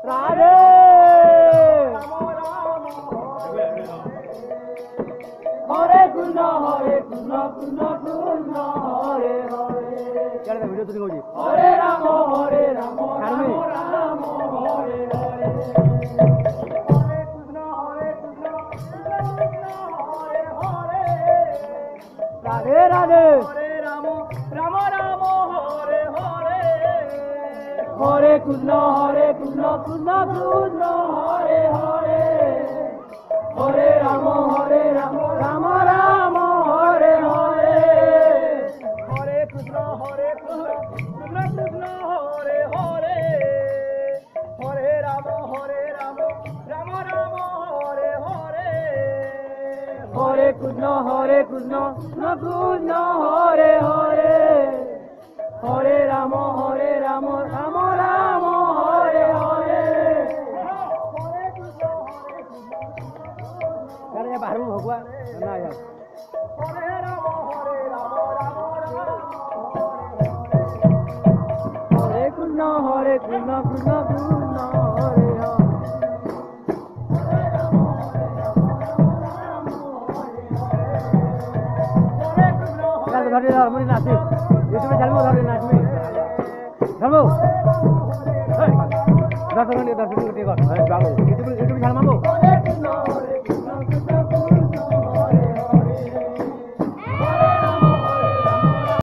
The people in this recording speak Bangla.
রাধে হরে কৃষ্ণ কৃষ্ণ কৃষ্ণ হরে হরে ভিডিও শুটিং হচ্ছে হরে রাম রাম রাম হরে হরে রাধে রাধে হরে রাম রাম রাম হরে হরে হরে কৃষ্ণ কৃষ্ণ কৃষ্ণ হরে হরে হরে রাম রাম রাম হরে হরে হরে কৃষ্ণ কৃষ্ণ কৃষ্ণ হরে হরে হরে রাম রাম রাম হরে হরে হরে কৃষ্ণ কৃষ্ণ কৃষ্ণ হরে হরে হরে রাম রাম রাম হরে হরে बाहर में भगवान ना यार हरे राम राम राम हरे कृष्ण कृष्ण कृष्ण हरे हरे धरे हारमोनी नाची यूट्यूब पे चलमो धरे नाच में चलो 10 मिनट टिकट यूट्यूब चलमाबो